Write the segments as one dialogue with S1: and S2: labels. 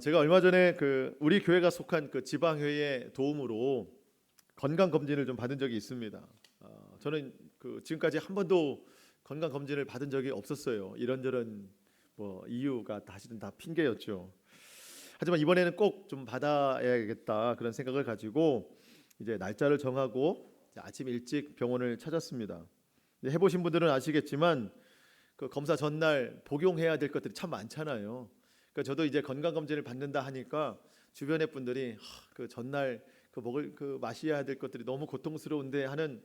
S1: 제가 얼마 전에 우리 교회가 속한 지방회의 도움으로 건강 검진을 좀 받은 적이 있습니다. 저는 지금까지 한 번도 건강 검진을 받은 적이 없었어요. 이런저런 이유가 사실은 다 핑계였죠. 하지만 이번에는 꼭 좀 받아야겠다 그런 생각을 가지고 이제 날짜를 정하고 아침 일찍 병원을 찾았습니다. 해보신 분들은 아시겠지만 검사 전날 복용해야 될 것들이 참 많잖아요. 그러니까 저도 이제 건강 검진을 받는다 하니까 주변의 분들이 그 전날 먹을 마셔야 될 것들이 너무 고통스러운데 하는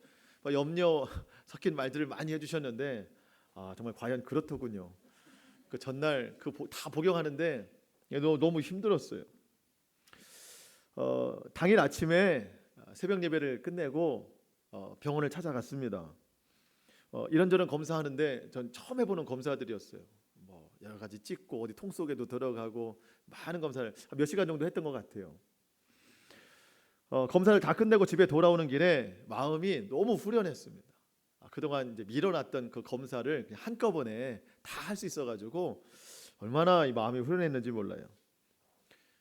S1: 염려 섞인 말들을 많이 해주셨는데 정말 과연 그렇더군요. 그 전날 다 복용하는데 너무 힘들었어요. 당일 아침에 새벽 예배를 끝내고 병원을 찾아갔습니다. 이런저런 검사하는데 전 처음 해보는 검사들이었어요. 여러 가지 찍고 어디 통 속에도 들어가고 많은 검사를 몇 시간 정도 했던 것 같아요. 검사를 다 끝내고 집에 돌아오는 길에 마음이 너무 후련했습니다. 그동안 이제 미뤄놨던 그 검사를 그냥 한꺼번에 다 할 수 있어가지고 얼마나 이 마음이 후련했는지 몰라요.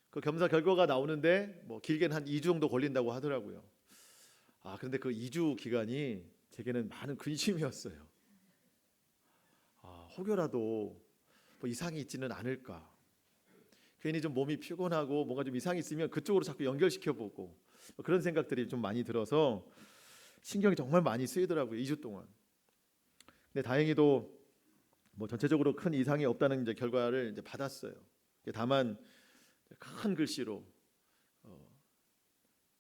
S1: 그 검사 결과가 나오는데 길게는 한 2주 정도 걸린다고 하더라고요. 그런데 그 2주 기간이 제게는 많은 근심이었어요. 혹여라도 이상이 있지는 않을까. 괜히 좀 몸이 피곤하고 뭔가 좀 이상이 있으면 그쪽으로 자꾸 연결시켜보고 그런 생각들이 좀 많이 들어서 신경이 정말 많이 쓰이더라고요. 2주 동안. 근데 다행히도 전체적으로 큰 이상이 없다는 이제 결과를 이제 받았어요. 다만 큰 글씨로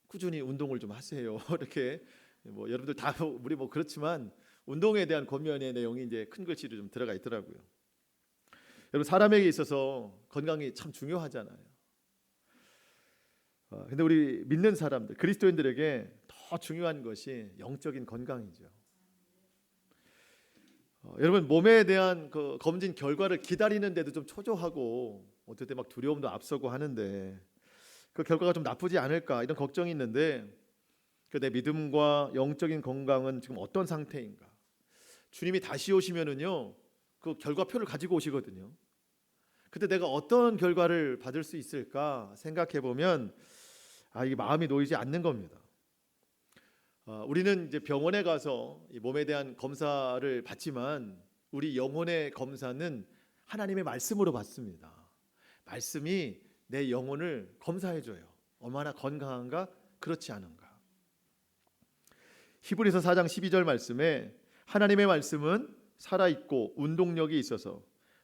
S1: 꾸준히 운동을 좀 하세요. 이렇게 여러분들 다 우리 그렇지만 운동에 대한 권면의 내용이 이제 큰 글씨로 좀 들어가 있더라고요. 여러분 사람에게 있어서 건강이 참 중요하잖아요. 근데 우리 믿는 사람들, 그리스도인들에게 더 중요한 것이 영적인 건강이죠. 여러분 몸에 대한 검진 결과를 기다리는데도 좀 초조하고 어떨 때 두려움도 앞서고 하는데 그 결과가 좀 나쁘지 않을까 이런 걱정이 있는데 내 믿음과 영적인 건강은 지금 어떤 상태인가? 주님이 다시 오시면은요 그 결과표를 가지고 오시거든요. 그때 내가 어떤 결과를 받을 수 있을까 생각해 보면 이게 마음이 놓이지 않는 겁니다. 우리는 이제 병원에 가서 이 몸에 대한 검사를 받지만 우리 영혼의 검사는 하나님의 말씀으로 받습니다. 말씀이 내 영혼을 검사해 줘요. 얼마나 건강한가 그렇지 않은가. 히브리서 4장 12절 말씀에 하나님의 말씀은 살아있고 운동력이 있어서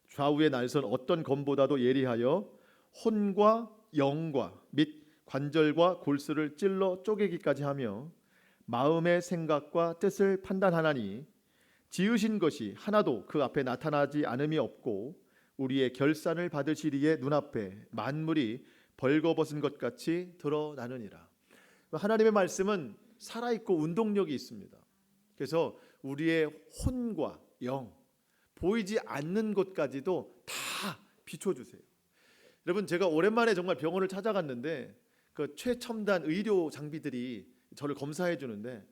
S1: 좌우의 날선 어떤 검보다도 예리하여 혼과 영과 및 관절과 골수를 찔러 쪼개기까지 하며 마음의 생각과 뜻을 판단하나니 지으신 것이 하나도 그 앞에 나타나지 않음이 없고 우리의 결산을 받으시리에 눈앞에 만물이 벌거벗은 것 같이 드러나느니라. 하나님의 말씀은 살아있고 운동력이 있습니다. 그래서 우리의 혼과 영, 보이지 않는 것까지도 다 비춰주세요. 여러분 제가 오랜만에 정말 병원을 찾아갔는데 그 최첨단 의료 장비들이 저를 검사해 주는데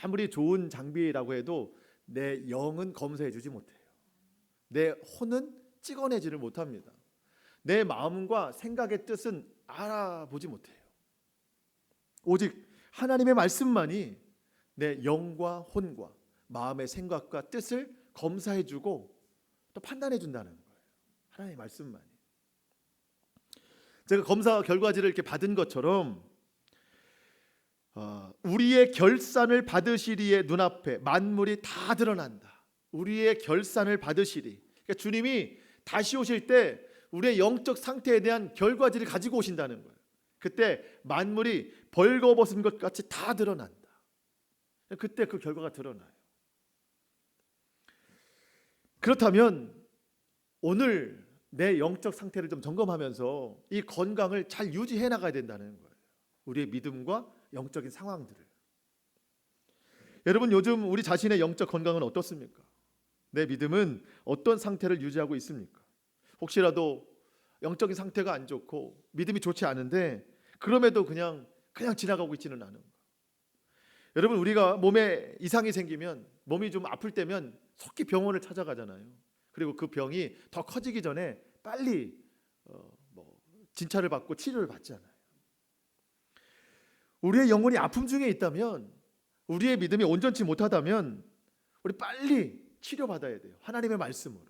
S1: 아무리 좋은 장비라고 해도 내 영은 검사해 주지 못해요. 내 혼은 찍어내지를 못합니다. 내 마음과 생각의 뜻은 알아보지 못해요. 오직 하나님의 말씀만이 내 영과 혼과 마음의 생각과 뜻을 검사해 주고 또 판단해 준다는 거예요. 하나님의 말씀만이. 제가 검사 결과지를 이렇게 받은 것처럼 우리의 결산을 받으시리의 눈앞에 만물이 다 드러난다. 우리의 결산을 받으시리. 그러니까 주님이 다시 오실 때 우리의 영적 상태에 대한 결과지를 가지고 오신다는 거예요. 그때 만물이 벌거벗은 것 같이 다 드러난다. 그때 그 결과가 드러나요. 그렇다면 오늘 내 영적 상태를 좀 점검하면서 이 건강을 잘 유지해 나가야 된다는 거예요. 우리의 믿음과 영적인 상황들을. 여러분 요즘 우리 자신의 영적 건강은 어떻습니까? 내 믿음은 어떤 상태를 유지하고 있습니까? 혹시라도 영적인 상태가 안 좋고 믿음이 좋지 않은데 그럼에도 그냥 지나가고 있지는 않은가? 여러분 우리가 몸에 이상이 생기면 몸이 좀 아플 때면 속히 병원을 찾아가잖아요. 그리고 그 병이 더 커지기 전에 빨리 진찰을 받고 치료를 받잖아요. 우리의 영혼이 아픔 중에 있다면, 우리의 믿음이 온전치 못하다면 우리 빨리 치료받아야 돼요. 하나님의 말씀으로,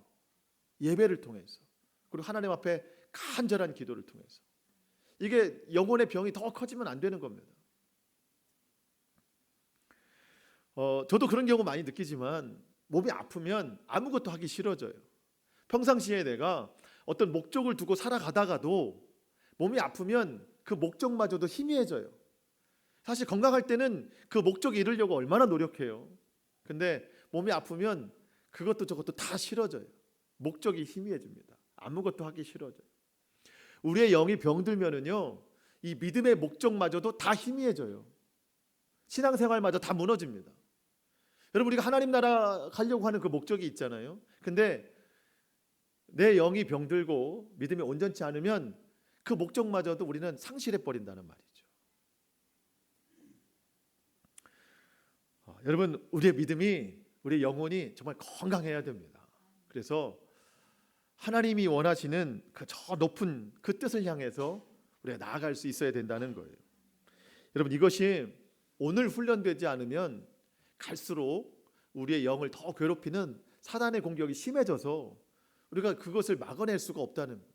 S1: 예배를 통해서, 그리고 하나님 앞에 간절한 기도를 통해서. 이게 영혼의 병이 더 커지면 안 되는 겁니다. 저도 그런 경우 많이 느끼지만 몸이 아프면 아무것도 하기 싫어져요. 평상시에 내가 어떤 목적을 두고 살아가다가도 몸이 아프면 그 목적마저도 희미해져요. 사실 건강할 때는 그 목적을 이루려고 얼마나 노력해요. 근데 몸이 아프면 그것도 저것도 다 싫어져요. 목적이 희미해집니다. 아무것도 하기 싫어져요. 우리의 영이 병들면은요, 이 믿음의 목적마저도 다 희미해져요. 신앙생활마저 다 무너집니다. 여러분, 우리가 하나님 나라 가려고 하는 그 목적이 있잖아요. 근데 내 영이 병들고 믿음이 온전치 않으면 그 목적마저도 우리는 상실해 버린다는 말이죠. 여러분, 우리의 믿음이, 우리의 영혼이 정말 건강해야 됩니다. 그래서 하나님이 원하시는 그 저 높은 그 뜻을 향해서 우리가 나아갈 수 있어야 된다는 거예요. 여러분, 이것이 오늘 훈련되지 않으면 갈수록 우리의 영을 더 괴롭히는 사단의 공격이 심해져서 우리가 그것을 막아낼 수가 없다는 거예요.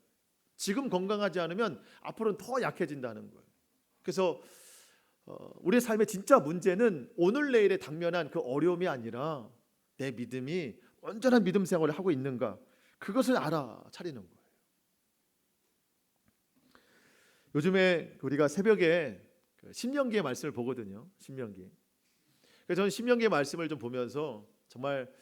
S1: 지금 건강하지 않으면 앞으로는 더 약해진다는 거예요. 그래서 우리의 삶의 진짜 문제는 오늘 내일에 당면한 그 어려움이 아니라 내 믿음이 온전한 믿음 생활을 하고 있는가, 그것을 알아차리는 거예요. 요즘에 우리가 새벽에 신명기의 말씀을 보거든요. 신명기. 그래서 저는 신명기의 말씀을 좀 보면서 정말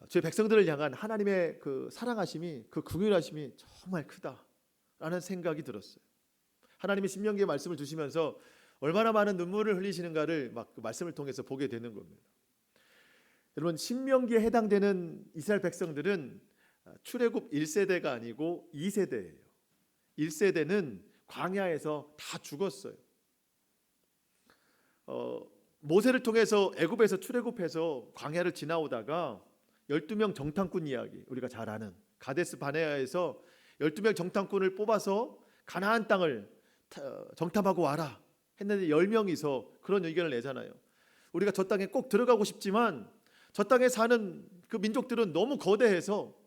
S1: 제 백성들을 향한 하나님의 그 사랑하심이, 그 긍휼하심이 정말 크다라는 생각이 들었어요. 하나님이 신명기의 말씀을 주시면서 얼마나 많은 눈물을 흘리시는가를 막 그 말씀을 통해서 보게 되는 겁니다. 여러분, 신명기에 해당되는 이스라엘 백성들은 출애굽 1세대가 아니고 2세대예요. 1세대는 광야에서 다 죽었어요. 모세를 통해서 애굽에서 출애굽해서 광야를 지나오다가 12명 정탐꾼 이야기, 우리가 잘 아는 가데스 바네아에서 12명 정탐꾼을 뽑아서 가나안 땅을 정탐하고 와라 했는데 10명이서 그런 의견을 내잖아요. 우리가 저 땅에 꼭 들어가고 싶지만 저 땅에 사는 그 민족들은 너무 거대해서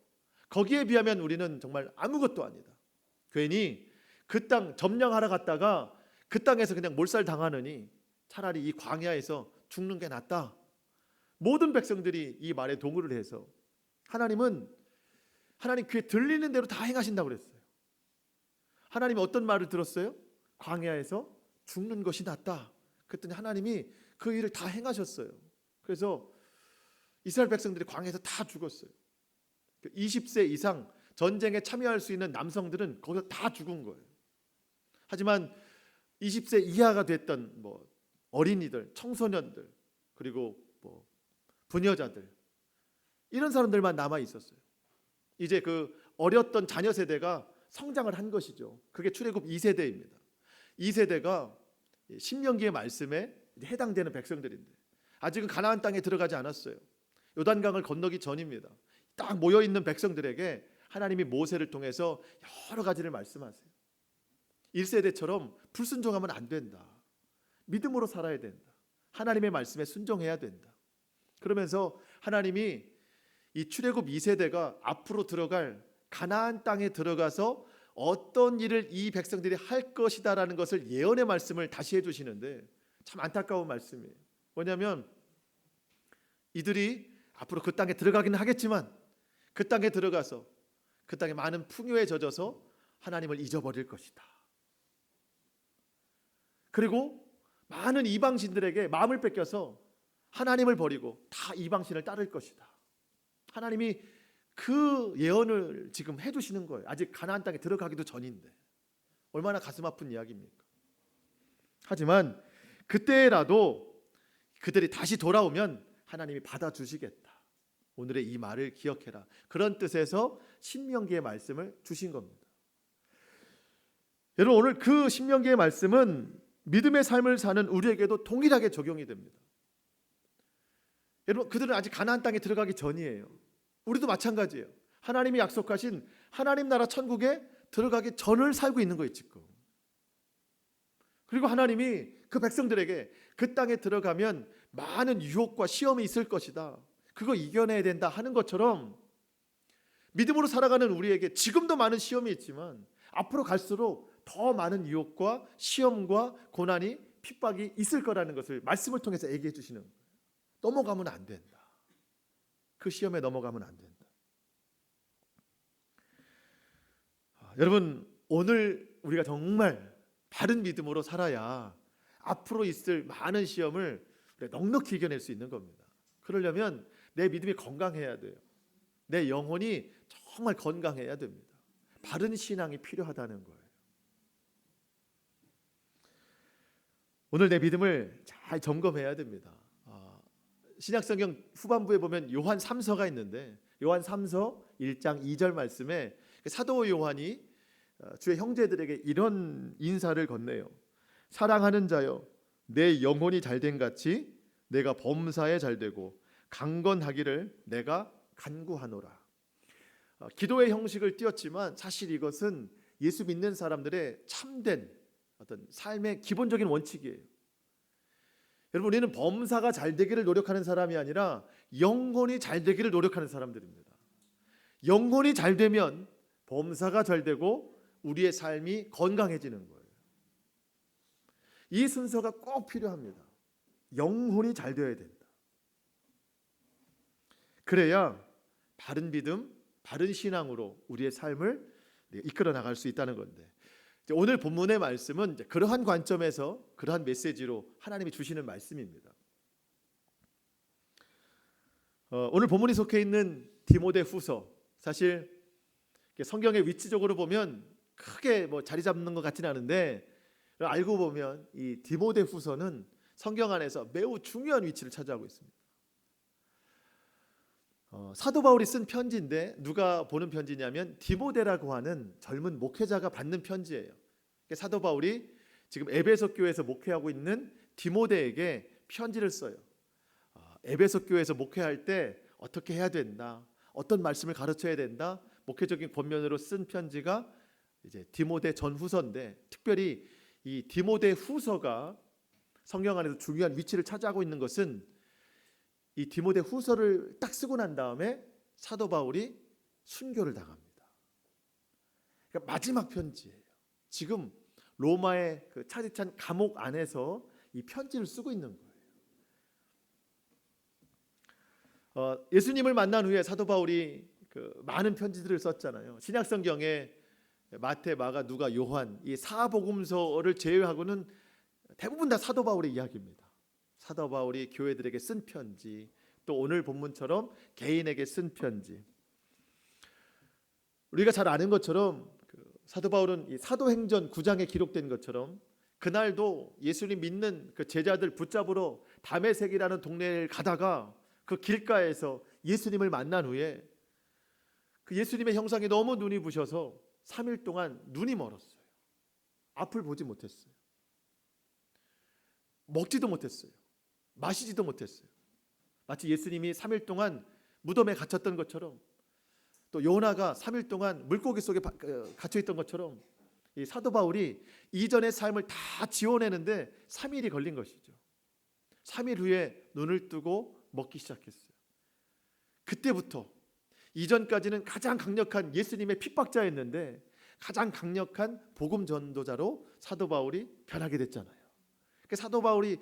S1: 거기에 비하면 우리는 정말 아무것도 아니다. 괜히 그 땅 점령하러 갔다가 그 땅에서 그냥 몰살 당하느니 차라리 이 광야에서 죽는 게 낫다. 모든 백성들이 이 말에 동의를 해서 하나님은 하나님 귀에 들리는 대로 다 행하신다고 그랬어요. 하나님이 어떤 말을 들었어요? 광야에서 죽는 것이 낫다. 그랬더니 하나님이 그 일을 다 행하셨어요. 그래서 이스라엘 백성들이 광야에서 다 죽었어요. 20세 이상 전쟁에 참여할 수 있는 남성들은 거기서 다 죽은 거예요. 하지만 20세 이하가 됐던 어린이들, 청소년들, 그리고 부녀자들, 이런 사람들만 남아 있었어요. 이제 그 어렸던 자녀 세대가 성장을 한 것이죠. 그게 출애굽 2세대입니다. 2세대가 신명기의 말씀에 해당되는 백성들인데 아직은 가나안 땅에 들어가지 않았어요. 요단강을 건너기 전입니다. 딱 모여 있는 백성들에게 하나님이 모세를 통해서 여러 가지를 말씀하세요. 1세대처럼 불순종하면 안 된다. 믿음으로 살아야 된다. 하나님의 말씀에 순종해야 된다. 그러면서 하나님이 이 출애굽 2세대가 앞으로 들어갈 가나안 땅에 들어가서 어떤 일을 이 백성들이 할 것이다라는 것을 예언의 말씀을 다시 해주시는데 참 안타까운 말씀이에요. 뭐냐면 이들이 앞으로 그 땅에 들어가기는 하겠지만 그 땅에 들어가서 그 땅에 많은 풍요에 젖어서 하나님을 잊어버릴 것이다. 그리고 많은 이방신들에게 마음을 뺏겨서 하나님을 버리고 다 이방신을 따를 것이다. 하나님이 그 예언을 지금 해주시는 거예요. 아직 가나안 땅에 들어가기도 전인데 얼마나 가슴 아픈 이야기입니까? 하지만 그때라도 그들이 다시 돌아오면 하나님이 받아주시겠다. 오늘의 이 말을 기억해라. 그런 뜻에서 신명기의 말씀을 주신 겁니다. 여러분, 오늘 그 신명기의 말씀은 믿음의 삶을 사는 우리에게도 동일하게 적용이 됩니다. 여러분, 그들은 아직 가나안 땅에 들어가기 전이에요. 우리도 마찬가지예요. 하나님이 약속하신 하나님 나라 천국에 들어가기 전을 살고 있는 거예요, 지금. 그리고 하나님이 그 백성들에게 그 땅에 들어가면 많은 유혹과 시험이 있을 것이다, 그거 이겨내야 된다 하는 것처럼 믿음으로 살아가는 우리에게 지금도 많은 시험이 있지만 앞으로 갈수록 더 많은 유혹과 시험과 고난이, 핍박이 있을 거라는 것을 말씀을 통해서 얘기해 주시는 거예요. 넘어가면 안 된다. 그 시험에 넘어가면 안 된다. 여러분, 오늘 우리가 정말 바른 믿음으로 살아야 앞으로 있을 많은 시험을 넉넉히 이겨낼 수 있는 겁니다. 그러려면 내 믿음이 건강해야 돼요. 내 영혼이 정말 건강해야 됩니다. 바른 신앙이 필요하다는 거예요. 오늘 내 믿음을 잘 점검해야 됩니다. 신약성경 후반부에 보면 요한 3서가 있는데, 요한 3서 1장 2절 말씀에 사도 요한이 주의 형제들에게 이런 인사를 건네요. 사랑하는 자여, 내 영혼이 잘된 같이 내가 범사에 잘되고 강건하기를 내가 간구하노라. 기도의 형식을 띄었지만 사실 이것은 예수 믿는 사람들의 참된 어떤 삶의 기본적인 원칙이에요. 여러분, 우리는 범사가 잘 되기를 노력하는 사람이 아니라 영혼이 잘 되기를 노력하는 사람들입니다. 영혼이 잘 되면 범사가 잘 되고 우리의 삶이 건강해지는 거예요. 이 순서가 꼭 필요합니다. 영혼이 잘 되어야 된다. 그래야 바른 믿음, 바른 신앙으로 우리의 삶을 이끌어 나갈 수 있다는 건데, 오늘 본문의 말씀은 그러한 관점에서 그러한 메시지로 하나님이 주시는 말씀입니다. 오늘 본문이 속해 있는 디모데후서, 사실 성경의 위치적으로 보면 크게 자리 잡는 것 같지는 않은데, 알고 보면 이 디모데후서는 성경 안에서 매우 중요한 위치를 차지하고 있습니다. 사도 바울이 쓴 편지인데 누가 보는 편지냐면 디모데라고 하는 젊은 목회자가 받는 편지예요. 사도 바울이 지금 에베소 교회에서 목회하고 있는 디모데에게 편지를 써요. 에베소 교회에서 목회할 때 어떻게 해야 된다, 어떤 말씀을 가르쳐야 된다, 목회적인 권면으로 쓴 편지가 이제 디모데 전후서인데, 특별히 이 디모데 후서가 성경 안에서 중요한 위치를 차지하고 있는 것은 이 디모데 후서를 딱 쓰고 난 다음에 사도 바울이 순교를 당합니다. 그러니까 마지막 편지예요. 지금 로마의 그 차디찬 감옥 안에서 이 편지를 쓰고 있는 거예요. 예수님을 만난 후에 사도 바울이 많은 편지들을 썼잖아요. 신약 성경에 마태, 마가, 누가, 요한 이 사복음서를 제외하고는 대부분 다 사도 바울의 이야기입니다. 사도 바울이 교회들에게 쓴 편지, 또 오늘 본문처럼 개인에게 쓴 편지. 우리가 잘 아는 것처럼 사도 바울은 이 사도행전 9장에 기록된 것처럼 그날도 예수님 믿는 그 제자들 붙잡으러 다메섹이라는 동네를 가다가 그 길가에서 예수님을 만난 후에 그 예수님의 형상이 너무 눈이 부셔서 3일 동안 눈이 멀었어요. 앞을 보지 못했어요. 먹지도 못했어요. 마시지도 못했어요. 마치 예수님이 3일 동안 무덤에 갇혔던 것처럼, 또 요나가 3일 동안 물고기 속에 갇혀있던 것처럼 이 사도 바울이 이전의 삶을 다 지워내는데 3일이 걸린 것이죠. 3일 후에 눈을 뜨고 먹기 시작했어요. 그때부터 이전까지는 가장 강력한 예수님의 핍박자였는데 가장 강력한 복음 전도자로 사도 바울이 변하게 됐잖아요. 사도 바울이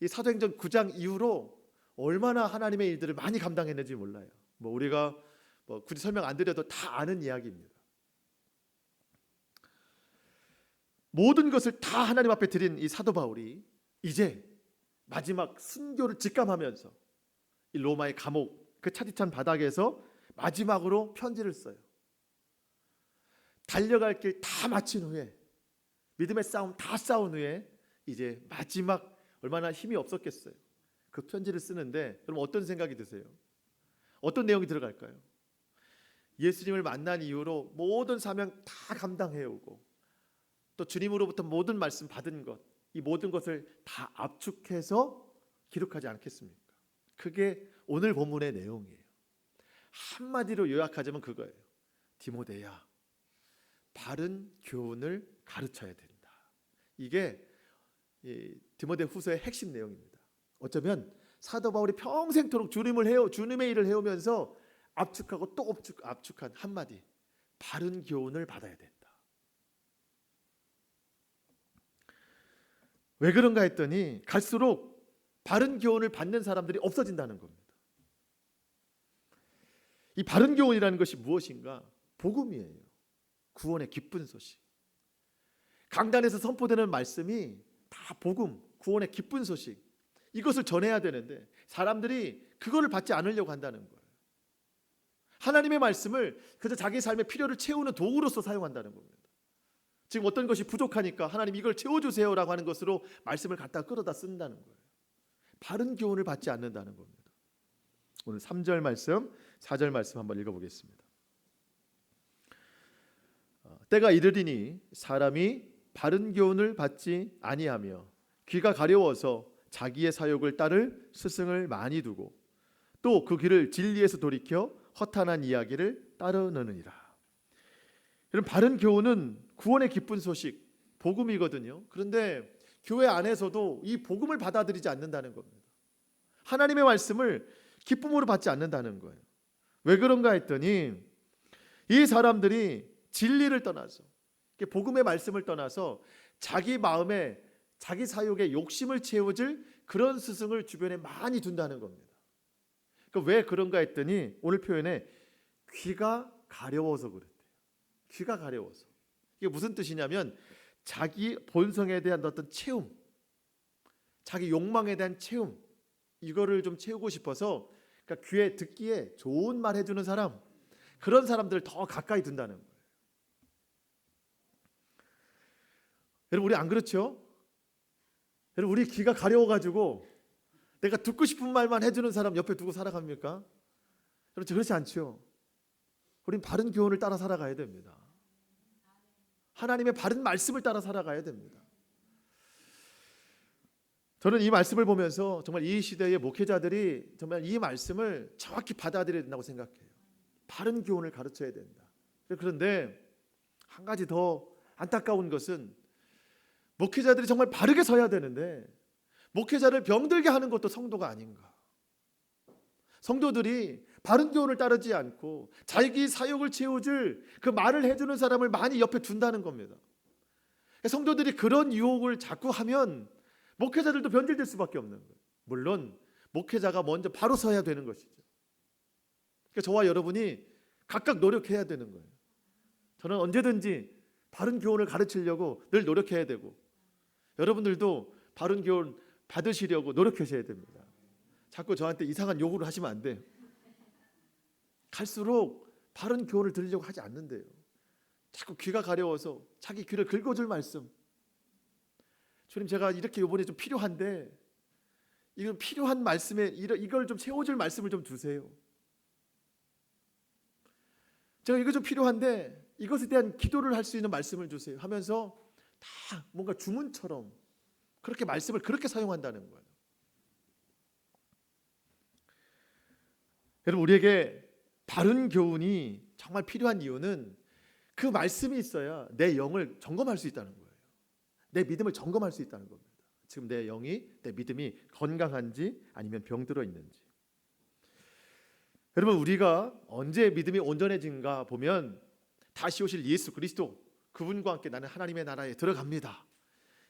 S1: 이 사도행전 9장 이후로 얼마나 하나님의 일들을 많이 감당했는지 몰라요. 우리가 굳이 설명 안 드려도 다 아는 이야기입니다. 모든 것을 다 하나님 앞에 드린 이 사도 바울이 이제 마지막 순교를 직감하면서 이 로마의 감옥, 그 차디찬 바닥에서 마지막으로 편지를 써요. 달려갈 길 다 마친 후에, 믿음의 싸움 다 싸운 후에 이제 마지막, 얼마나 힘이 없었겠어요. 그 편지를 쓰는데 그럼 어떤 생각이 드세요? 어떤 내용이 들어갈까요? 예수님을 만난 이후로 모든 사명 다 감당해오고 또 주님으로부터 모든 말씀 받은 것, 이 모든 것을 다 압축해서 기록하지 않겠습니까? 그게 오늘 본문의 내용이에요. 한마디로 요약하자면 그거예요. 디모데야, 바른 교훈을 가르쳐야 된다. 이게 디모데후서의 핵심 내용입니다. 어쩌면 사도 바울이 평생토록 주님의 일을 해오면서 압축하고 또 압축한 한마디, 바른 교훈을 받아야 된다. 왜 그런가 했더니 갈수록 바른 교훈을 받는 사람들이 없어진다는 겁니다. 이 바른 교훈이라는 것이 무엇인가? 복음이에요. 구원의 기쁜 소식. 강단에서 선포되는 말씀이 다 복음, 구원의 기쁜 소식. 이것을 전해야 되는데 사람들이 그거를 받지 않으려고 한다는 거예요. 하나님의 말씀을 그저 자기 삶의 필요를 채우는 도구로서 사용한다는 겁니다. 지금 어떤 것이 부족하니까 하나님 이걸 채워주세요라고 하는 것으로 말씀을 갖다 끌어다 쓴다는 거예요. 바른 교훈을 받지 않는다는 겁니다. 오늘 3절 말씀, 4절 말씀 한번 읽어보겠습니다. 때가 이르리니 사람이 바른 교훈을 받지 아니하며 귀가 가려워서 자기의 사욕을 따를 스승을 많이 두고 또 그 길을 진리에서 돌이켜 허탄한 이야기를 따르느니라. 이런 바른 교훈은 구원의 기쁜 소식, 복음이거든요. 그런데 교회 안에서도 이 복음을 받아들이지 않는다는 겁니다. 하나님의 말씀을 기쁨으로 받지 않는다는 거예요. 왜 그런가 했더니 이 사람들이 진리를 떠나서, 복음의 말씀을 떠나서 자기 마음에 자기 사욕의 욕심을 채워줄 그런 스승을 주변에 많이 둔다는 겁니다. 그러니까 왜 그런가 했더니 오늘 표현에 귀가 가려워서 그랬대요. 귀가 가려워서. 이게 무슨 뜻이냐면 자기 본성에 대한 어떤 채움, 자기 욕망에 대한 채움, 이거를 좀 채우고 싶어서 그러니까 귀에 듣기에 좋은 말 해주는 사람, 그런 사람들을 더 가까이 둔다는 거예요. 여러분 우리 안 그렇죠? 여러분 우리 귀가 가려워가지고 내가 듣고 싶은 말만 해주는 사람 옆에 두고 살아갑니까? 여러분 그렇지 않죠? 우린 바른 교훈을 따라 살아가야 됩니다. 하나님의 바른 말씀을 따라 살아가야 됩니다. 저는 이 말씀을 보면서 정말 이 시대의 목회자들이 정말 이 말씀을 정확히 받아들여야 된다고 생각해요. 바른 교훈을 가르쳐야 된다. 그런데 한 가지 더 안타까운 것은 목회자들이 정말 바르게 서야 되는데 목회자를 병들게 하는 것도 성도가 아닌가. 성도들이 바른 교훈을 따르지 않고 자기 사욕을 채워줄 그 말을 해주는 사람을 많이 옆에 둔다는 겁니다. 성도들이 그런 유혹을 자꾸 하면 목회자들도 변질될 수밖에 없는 거예요. 물론 목회자가 먼저 바로 서야 되는 것이죠. 그러니까 저와 여러분이 각각 노력해야 되는 거예요. 저는 언제든지 바른 교훈을 가르치려고 늘 노력해야 되고 여러분들도 바른 교훈 받으시려고 노력하셔야 됩니다. 자꾸 저한테 이상한 요구를 하시면 안 돼요. 갈수록 바른 교훈을 들으려고 하지 않는데요. 자꾸 귀가 가려워서 자기 귀를 긁어줄 말씀. 주님 제가 이렇게 이번에 좀 필요한데 이건 필요한 말씀에 이걸 좀 채워줄 말씀을 좀 주세요. 제가 이거 좀 필요한데 이것에 대한 기도를 할 수 있는 말씀을 주세요 하면서 다 뭔가 주문처럼 그렇게 말씀을 그렇게 사용한다는 거예요. 여러분 우리에게 바른 교훈이 정말 필요한 이유는 그 말씀이 있어야 내 영을 점검할 수 있다는 거예요. 내 믿음을 점검할 수 있다는 겁니다. 지금 내 믿음이 건강한지 아니면 병들어 있는지. 여러분 우리가 언제 믿음이 온전해진가 보면 다시 오실 예수 그리스도 그분과 함께 나는 하나님의 나라에 들어갑니다.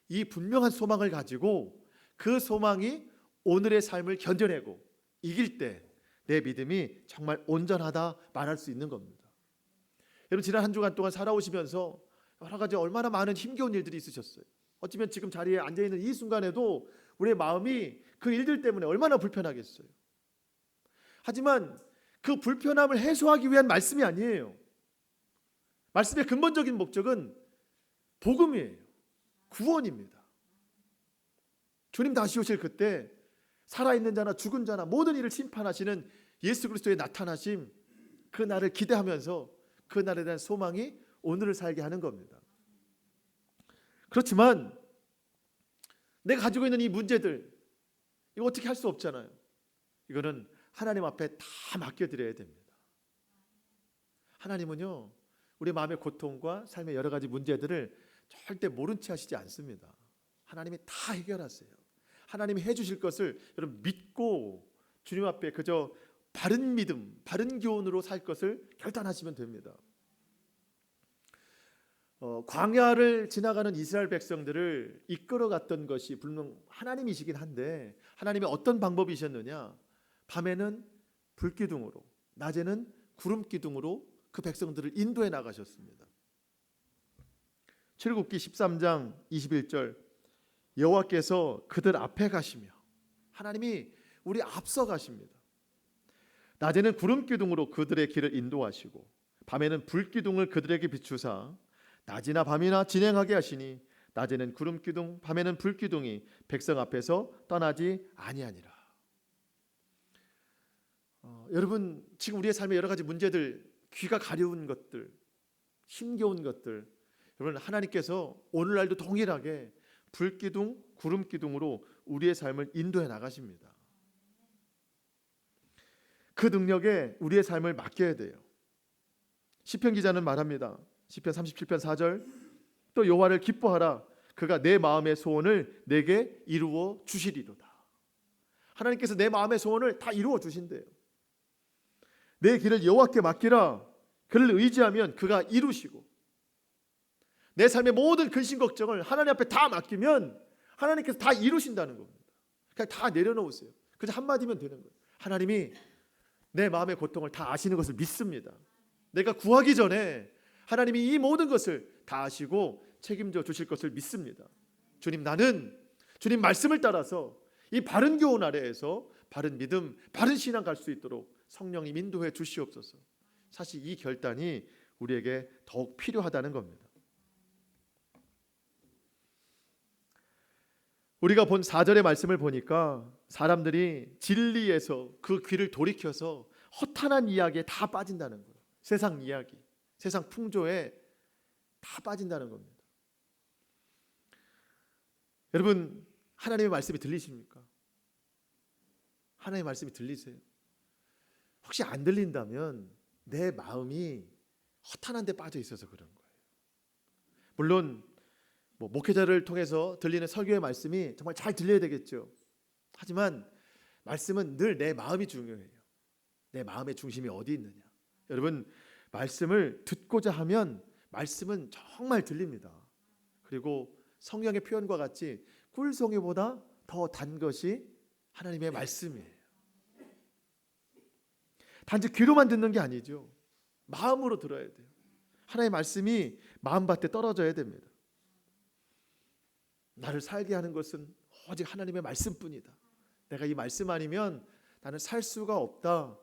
S1: 이 분명한 소망을 가지고 그 소망이 오늘의 삶을 견뎌내고 이길 때 내 믿음이 정말 온전하다 말할 수 있는 겁니다. 여러분 지난 한 주간 동안 살아오시면서 여러 가지 얼마나 많은 힘겨운 일들이 있으셨어요. 어쩌면 지금 자리에 앉아있는 이 순간에도 우리의 마음이 그 일들 때문에 얼마나 불편하겠어요. 하지만 그 불편함을 해소하기 위한 말씀이 아니에요. 말씀의 근본적인 목적은 복음이에요. 구원입니다. 주님 다시 오실 그때 살아있는 자나 죽은 자나 모든 일을 심판하시는 예수 그리스도의 나타나심, 그 날을 기대하면서 그 날에 대한 소망이 오늘을 살게 하는 겁니다. 그렇지만 내가 가지고 있는 이 문제들 이거 어떻게 할 수 없잖아요. 이거는 하나님 앞에 다 맡겨드려야 됩니다. 하나님은요 우리 마음의 고통과 삶의 여러 가지 문제들을 절대 모른 채 하시지 않습니다. 하나님이 다 해결하세요. 하나님이 해주실 것을 여러분 믿고 주님 앞에 그저 바른 믿음, 바른 교훈으로 살 것을 결단하시면 됩니다. 광야를 지나가는 이스라엘 백성들을 이끌어갔던 것이 분명 하나님이시긴 한데 하나님이 어떤 방법이셨느냐? 밤에는 불기둥으로, 낮에는 구름기둥으로 그 백성들을 인도해 나가셨습니다. 출애굽기 13장 21절 여호와께서 그들 앞에 가시며 하나님이 우리 앞서 가십니다. 낮에는 구름기둥으로 그들의 길을 인도하시고 밤에는 불기둥을 그들에게 비추사 낮이나 밤이나 진행하게 하시니 낮에는 구름기둥 밤에는 불기둥이 백성 앞에서 떠나지 아니하니라. 여러분 지금 우리의 삶의 여러 가지 문제들, 귀가 가려운 것들, 힘겨운 것들, 여러분 하나님께서 오늘날도 동일하게 불기둥, 구름기둥으로 우리의 삶을 인도해 나가십니다. 그 능력에 우리의 삶을 맡겨야 돼요. 시편 기자는 말합니다. 시편 37편 4절 또 여호와를 기뻐하라 그가 내 마음의 소원을 내게 이루어 주시리로다. 하나님께서 내 마음의 소원을 다 이루어 주신대요. 내 길을 여호와께 맡기라. 그를 의지하면 그가 이루시고 내 삶의 모든 근심 걱정을 하나님 앞에 다 맡기면 하나님께서 다 이루신다는 겁니다. 그냥 다 내려놓으세요. 그저 한마디면 되는 거예요. 하나님이 내 마음의 고통을 다 아시는 것을 믿습니다. 내가 구하기 전에 하나님이 이 모든 것을 다 아시고 책임져 주실 것을 믿습니다. 주님, 나는 주님 말씀을 따라서 이 바른 교훈 아래에서 바른 믿음, 바른 신앙 갈 수 있도록 성령님 인도해 주시옵소서. 사실 이 결단이 우리에게 더욱 필요하다는 겁니다. 우리가 본 4절의 말씀을 보니까 사람들이 진리에서 그 귀를 돌이켜서 허탄한 이야기에 다 빠진다는 거예요. 세상 이야기, 세상 풍조에 다 빠진다는 겁니다. 여러분 하나님의 말씀이 들리십니까? 하나님의 말씀이 들리세요? 혹시 안 들린다면 내 마음이 허탄한 데 빠져 있어서 그런 거예요. 물론 목회자를 통해서 들리는 설교의 말씀이 정말 잘 들려야 되겠죠. 하지만 말씀은 늘 내 마음이 중요해요. 내 마음의 중심이 어디 있느냐. 여러분 말씀을 듣고자 하면 말씀은 정말 들립니다. 그리고 성경의 표현과 같이 꿀송이보다 더 단 것이 하나님의 말씀이에요. 단지 귀로만 듣는 게 아니죠. 마음으로 들어야 돼요. 하나님의 말씀이 마음밭에 떨어져야 됩니다. 나를 살게 하는 것은 오직 하나님의 말씀뿐이다. 내가 이 말씀 아니면 나는 살 수가 없다.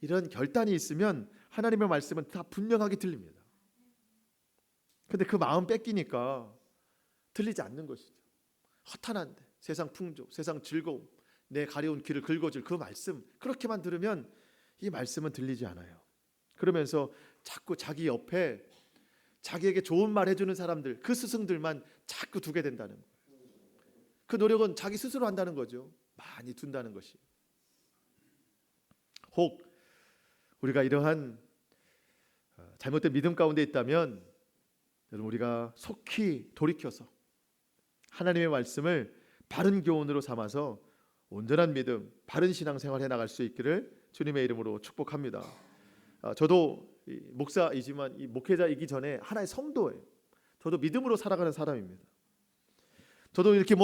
S1: 이런 결단이 있으면 하나님의 말씀은 다 분명하게 들립니다. 근데 그 마음 뺏기니까 들리지 않는 것이죠. 허탄한데 세상 풍조, 세상 즐거움, 내 가려운 귀를 긁어줄 그 말씀 그렇게만 들으면 이 말씀은 들리지 않아요. 그러면서 자꾸 자기 옆에 자기에게 좋은 말 해주는 사람들, 그 스승들만 자꾸 두게 된다는 거예요. 그 노력은 자기 스스로 한다는 거죠. 많이 둔다는 것이. 혹 우리가 이러한 잘못된 믿음 가운데 있다면 여러분 우리가 속히 돌이켜서 하나님의 말씀을 바른 교훈으로 삼아서 온전한 믿음, 바른 신앙생활 해나갈 수 있기를 주님의 이름으로 축복합니다. 저도 목사이지만 이 목회자이기 전에 하나의 성도예요. 저도 믿음으로 살아가는 사람입니다. 저도 이렇게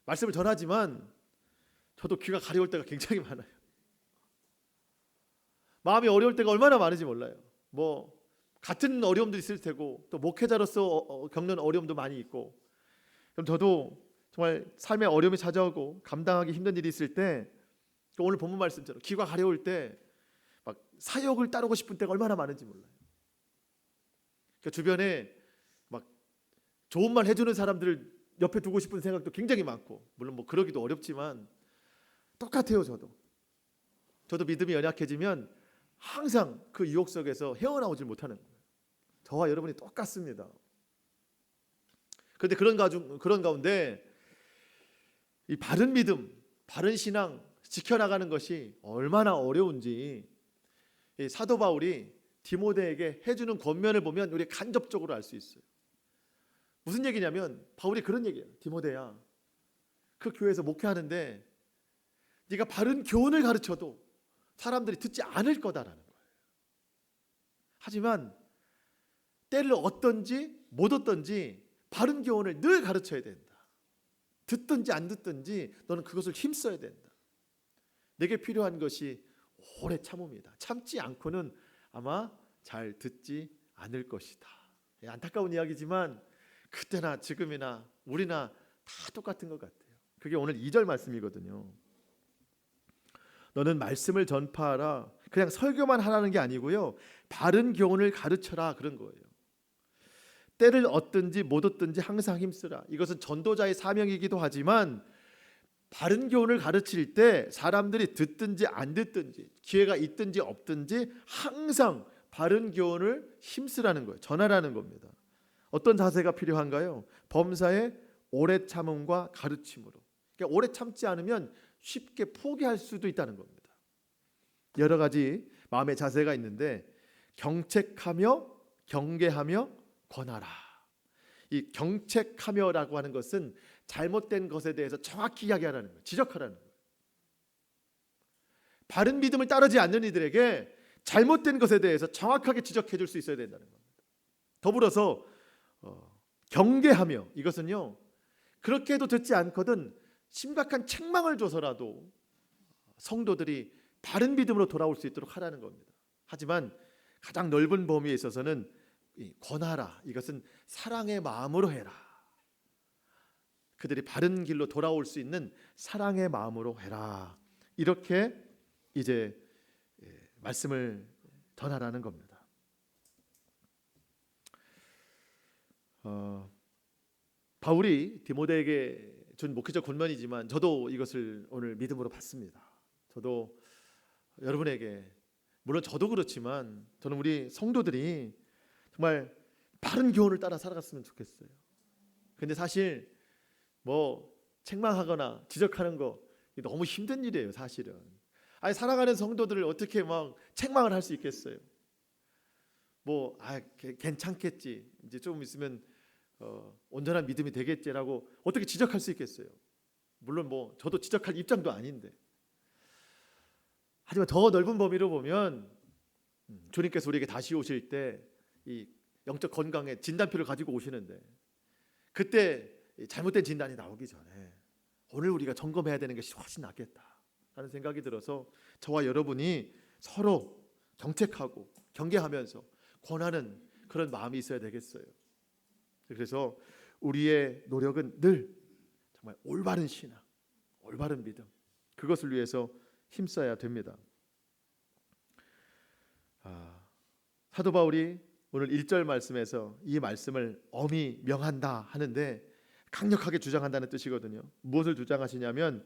S1: 말씀을 전하지만 저도 귀가 가려울 때가 굉장히 많아요. 마음이 어려울 때가 얼마나 많은지 몰라요. 같은 어려움도 있을 테고 또 목회자로서 겪는 어려움도 많이 있고, 그럼 저도 정말 삶의 어려움이 찾아오고 감당하기 힘든 일이 있을 때 오늘 본문 말씀처럼 귀가 가려울 때 막 사역을 따르고 싶은 때가 얼마나 많은지 몰라요. 그러니까 주변에 막 좋은 말 해주는 사람들을 옆에 두고 싶은 생각도 굉장히 많고, 물론 그러기도 어렵지만 똑같아요. 저도 믿음이 연약해지면 항상 그 유혹 속에서 헤어나오질 못하는 거예요. 저와 여러분이 똑같습니다. 그런데 그런 가운데 이 바른 믿음, 바른 신앙 지켜나가는 것이 얼마나 어려운지 이 사도 바울이 디모데에게 해주는 권면을 보면 우리 간접적으로 알 수 있어요. 무슨 얘기냐면 바울이 그런 얘기예요. 디모데야, 그 교회에서 목회하는데 네가 바른 교훈을 가르쳐도 사람들이 듣지 않을 거다라는 거예요. 하지만 때를 얻든지 못 얻든지 바른 교훈을 늘 가르쳐야 된다. 듣든지 안 듣든지 너는 그것을 힘써야 된다. 내게 필요한 것이 오래 참음이다. 참지 않고는 아마 잘 듣지 않을 것이다. 안타까운 이야기지만 그때나 지금이나 우리나 다 똑같은 것 같아요. 그게 오늘 2절 말씀이거든요. 너는 말씀을 전파하라. 그냥 설교만 하라는 게 아니고요, 바른 교훈을 가르쳐라, 그런 거예요. 때를 얻든지 못 얻든지 항상 힘쓰라. 이것은 전도자의 사명이기도 하지만 바른 교훈을 가르칠 때 사람들이 듣든지 안 듣든지 기회가 있든지 없든지 항상 바른 교훈을 힘쓰라는 거예요. 전하라는 겁니다. 어떤 자세가 필요한가요? 범사에 오래 참음과 가르침으로. 그러니까 오래 참지 않으면 쉽게 포기할 수도 있다는 겁니다. 여러 가지 마음의 자세가 있는데 경책하며 경계하며 권하라. 이 경책하며라고 하는 것은 잘못된 것에 대해서 정확히 이야기하라는 거예요. 지적하라는 거예요. 바른 믿음을 따르지 않는 이들에게 잘못된 것에 대해서 정확하게 지적해 줄 수 있어야 된다는 겁니다. 더불어서 경계하며, 이것은요, 그렇게 해도 듣지 않거든 심각한 책망을 줘서라도 성도들이 바른 믿음으로 돌아올 수 있도록 하라는 겁니다. 하지만 가장 넓은 범위에 있어서는 권하라, 이것은 사랑의 마음으로 해라. 그들이 바른 길로 돌아올 수 있는 사랑의 마음으로 해라. 이렇게 이제 말씀을 전하라는 겁니다. 바울이 디모데에게 준 목회적 권면이지만 저도 이것을 오늘 믿음으로 받습니다. 저도 여러분에게, 물론 저도 그렇지만 저는 우리 성도들이 정말 바른 교훈을 따라 살아갔으면 좋겠어요. 근데 사실 뭐 책망하거나 지적하는 거 너무 힘든 일이에요, 사실은. 아니, 살아가는 성도들을 어떻게 막 책망을 할 수 있겠어요? 뭐 괜찮겠지, 이제 좀 있으면 온전한 믿음이 되겠지라고 어떻게 지적할 수 있겠어요? 물론 뭐 저도 지적할 입장도 아닌데. 하지만 더 넓은 범위로 보면 주님께서 우리에게 다시 오실 때 이 영적 건강의 진단표를 가지고 오시는데, 그때 잘못된 진단이 나오기 전에 오늘 우리가 점검해야 되는 것이 훨씬 낫겠다 하는 생각이 들어서 저와 여러분이 서로 경책하고 경계하면서 권하는 그런 마음이 있어야 되겠어요. 그래서 우리의 노력은 늘 정말 올바른 신앙, 올바른 믿음, 그것을 위해서 힘써야 됩니다. 사도 바울이 오늘 1절 말씀에서 이 말씀을 엄히 명한다 하는데 강력하게 주장한다는 뜻이거든요. 무엇을 주장하시냐면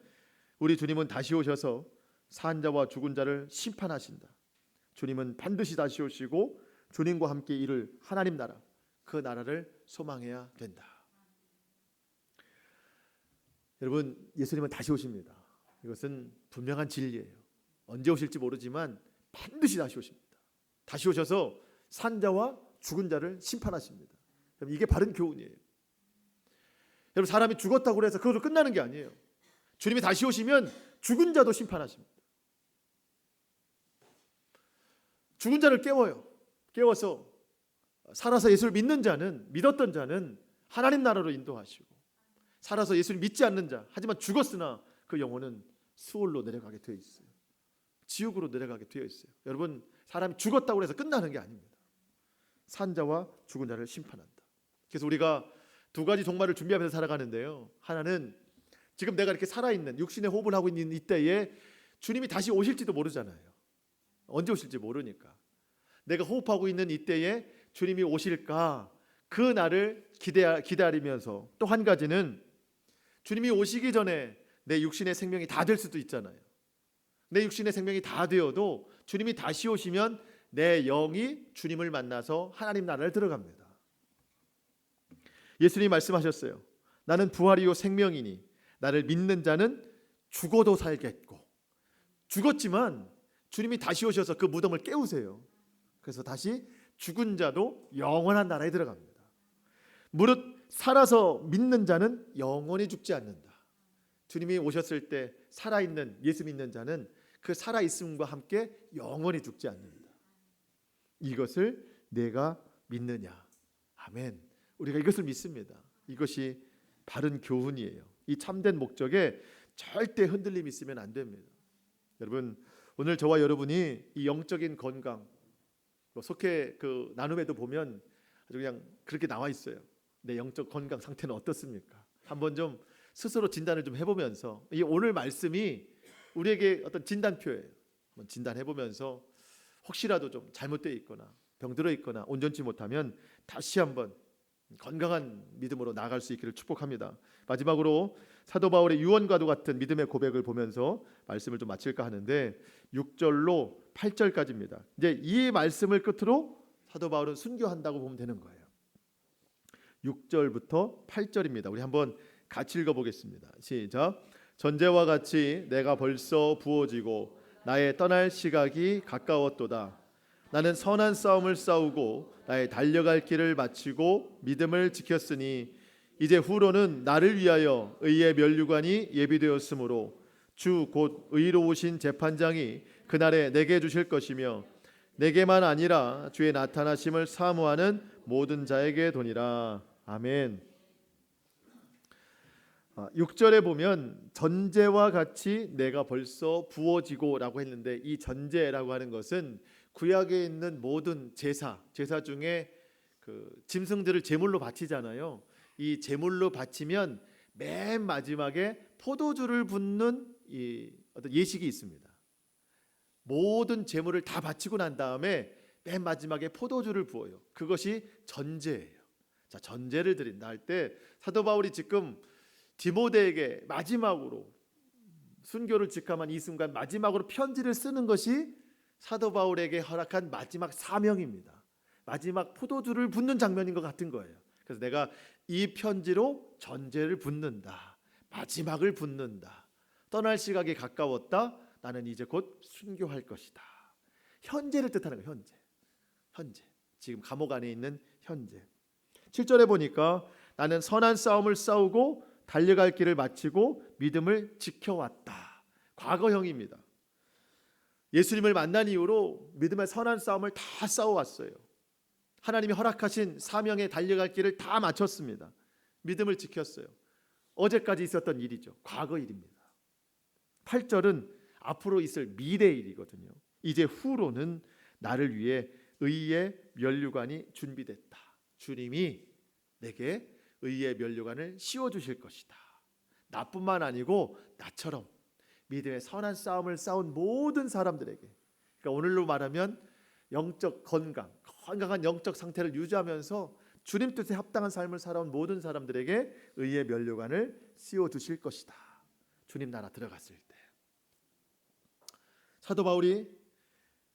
S1: 우리 주님은 다시 오셔서 산 자와 죽은 자를 심판하신다. 주님은 반드시 다시 오시고 주님과 함께 이룰 하나님 나라, 그 나라를 소망해야 된다. 여러분, 예수님은 다시 오십니다. 이것은 분명한 진리예요. 언제 오실지 모르지만 반드시 다시 오십니다. 다시 오셔서 산자와 죽은 자를 심판하십니다. 이게 바른 교훈이에요. 여러분, 사람이 죽었다고 해서 그것으로 끝나는 게 아니에요. 주님이 다시 오시면 죽은 자도 심판하십니다. 죽은 자를 깨워서 살아서 예수를 믿는 자는, 믿었던 자는 하나님 나라로 인도하시고, 살아서 예수를 믿지 않는 자, 하지만 죽었으나 그 영혼은 수월로 내려가게 되어 있어요. 지옥으로 내려가게 되어 있어요. 여러분, 사람이 죽었다고 해서 끝나는 게 아닙니다. 산자와 죽은 자를 심판한다. 그래서 우리가 두 가지 종말을 준비하면서 살아가는데요, 하나는 지금 내가 이렇게 살아있는 육신의 호흡을 하고 있는 이때에 주님이 다시 오실지도 모르잖아요. 언제 오실지 모르니까 내가 호흡하고 있는 이때에 주님이 오실까, 그 날을 기다리면서, 또 한 가지는 주님이 오시기 전에 내 육신의 생명이 다 될 수도 있잖아요. 내 육신의 생명이 다 되어도 주님이 다시 오시면 내 영이 주님을 만나서 하나님 나라를 들어갑니다. 예수님이 말씀하셨어요. 나는 부활이요 생명이니 나를 믿는 자는 죽어도 살겠고. 죽었지만 주님이 다시 오셔서 그 무덤을 깨우세요. 그래서 다시 죽은 자도 영원한 나라에 들어갑니다. 무릇 살아서 믿는 자는 영원히 죽지 않는다. 주님이 오셨을 때 살아있는 예수 믿는 자는 그 살아있음과 함께 영원히 죽지 않는다. 이것을 내가 믿느냐. 아멘. 우리가 이것을 믿습니다. 이것이 바른 교훈이에요. 이 참된 목적에 절대 흔들림이 있으면 안 됩니다. 여러분, 오늘 저와 여러분이 이 영적인 건강, 속해 그 나눔에도 보면 아주 그냥 그렇게 나와 있어요. 내 영적 건강 상태는 어떻습니까? 한번 좀 스스로 진단을 좀 해보면서, 이 오늘 말씀이 우리에게 어떤 진단표예요. 한번 진단해보면서 혹시라도 좀 잘못되어 있거나 병들어 있거나 온전치 못하면 다시 한번 건강한 믿음으로 나아갈 수 있기를 축복합니다. 마지막으로 사도 바울의 유언과도 같은 믿음의 고백을 보면서 말씀을 좀 마칠까 하는데 6절로 8절까지입니다. 이제 이 말씀을 끝으로 사도 바울은 순교한다고 보면 되는 거예요. 6절부터 8절입니다. 우리 한번 같이 읽어보겠습니다. 시작. 전제와 같이 내가 벌써 부어지고 나의 떠날 시각이 가까웠도다. 나는 선한 싸움을 싸우고 나의 달려갈 길을 마치고 믿음을 지켰으니 이제 후로는 나를 위하여 의의 면류관이 예비되었으므로 주 곧 의로우신 재판장이 그날에 내게 주실 것이며 내게만 아니라 주의 나타나심을 사모하는 모든 자에게 도니라. 아멘. 6절에 보면 전제와 같이 내가 벌써 부어지고 라고 했는데, 이 전제라고 하는 것은 구약에 있는 모든 제사 중에 그 짐승들을 제물로 바치잖아요. 이 제물로 바치면 맨 마지막에 포도주를 붓는 이 어떤 예식이 있습니다. 모든 제물을 다 바치고 난 다음에 맨 마지막에 포도주를 부어요. 그것이 전제예요. 자, 전제를 드린다 할 때 사도 바울이 지금 디모데에게 마지막으로 순교를 직감한 이 순간 마지막으로 편지를 쓰는 것이 사도 바울에게 허락한 마지막 사명입니다. 마지막 포도주를 붓는 장면인 것 같은 거예요. 그래서 내가 이 편지로 전제를 붓는다. 마지막을 붓는다. 떠날 시각이 가까웠다. 나는 이제 곧 순교할 것이다. 현재를 뜻하는 거예요. 현재. 지금 감옥 안에 있는 현재. 7절에 보니까 나는 선한 싸움을 싸우고 달려갈 길을 마치고 믿음을 지켜왔다. 과거형입니다. 예수님을 만난 이후로 믿음의 선한 싸움을 다 싸워왔어요. 하나님이 허락하신 사명에 달려갈 길을 다 마쳤습니다. 믿음을 지켰어요. 어제까지 있었던 일이죠. 과거 일입니다. 8절은 앞으로 있을 미래 일이거든요. 이제 후로는 나를 위해 의의 면류관이 준비됐다. 주님이 내게 의의 면류관을 씌워주실 것이다. 나뿐만 아니고 나처럼 믿음의 선한 싸움을 싸운 모든 사람들에게, 그러니까 오늘로 말하면 영적 건강한 영적 상태를 유지하면서 주님 뜻에 합당한 삶을 살아온 모든 사람들에게 의의 면류관을 씌워주실 것이다. 주님 나라 들어갔을 때. 사도 바울이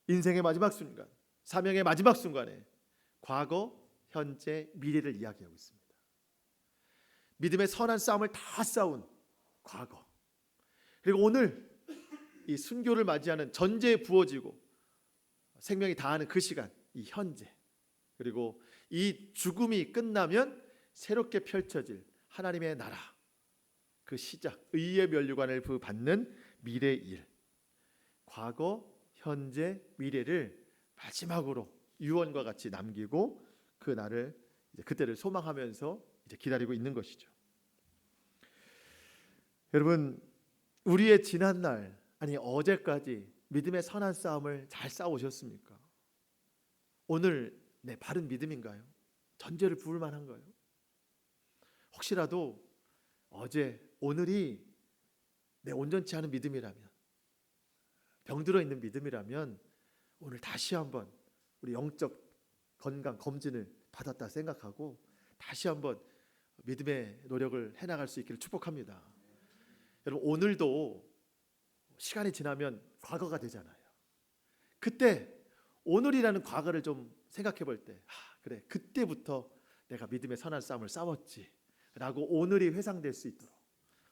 S1: 인생의 마지막 순간, 사명의 마지막 순간에 과거, 현재, 미래를 이야기하고 있습니다. 믿음의 선한 싸움을 다 싸운 과거, 그리고 오늘 이 순교를 맞이하는 전제에 부어지고 생명이 다하는 그 시간, 이 현재, 그리고 이 죽음이 끝나면 새롭게 펼쳐질 하나님의 나라, 그 시작, 의의 면류관을 받는 미래의 일, 과거, 현재, 미래를 마지막으로 유언과 같이 남기고 그 날을, 그때를 소망하면서 이제 기다리고 있는 것이죠. 여러분, 우리의 지난 날, 아니 어제까지 믿음의 선한 싸움을 잘 싸우셨습니까? 오늘 내 바른 믿음인가요? 전제를 부을 만한가요? 혹시라도 어제, 오늘이 내 온전치 않은 믿음이라면, 병들어 있는 믿음이라면 오늘 다시 한번 우리 영적 건강 검진을 받았다 생각하고 다시 한번 믿음의 노력을 해나갈 수 있기를 축복합니다. 여러분, 오늘도 시간이 지나면 과거가 되잖아요. 그때 오늘이라는 과거를 좀 생각해 볼 때, 그래, 그때부터 내가 믿음의 선한 싸움을 싸웠지 라고 오늘이 회상될 수 있도록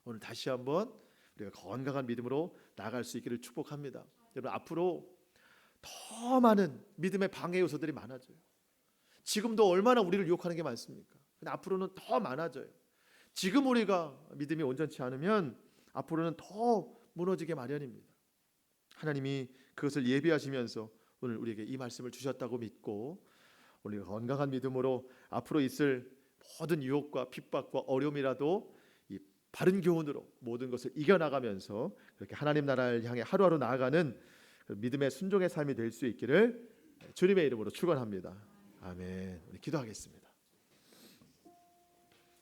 S1: 오늘 다시 한번 우리가 건강한 믿음으로 나아갈 수 있기를 축복합니다. 여러분, 앞으로 더 많은 믿음의 방해 요소들이 많아져요. 지금도 얼마나 우리를 유혹하는 게 많습니까? 근데 앞으로는 더 많아져요. 지금 우리가 믿음이 온전치 않으면 앞으로는 더 무너지게 마련입니다. 하나님이 그것을 예비하시면서 오늘 우리에게 이 말씀을 주셨다고 믿고 우리가 건강한 믿음으로 앞으로 있을 모든 유혹과 핍박과 어려움이라도 이 바른 교훈으로 모든 것을 이겨나가면서 그렇게 하나님 나라를 향해 하루하루 나아가는 믿음의 순종의 삶이 될 수 있기를 주님의 이름으로 축원합니다. 아멘. 우리 기도하겠습니다.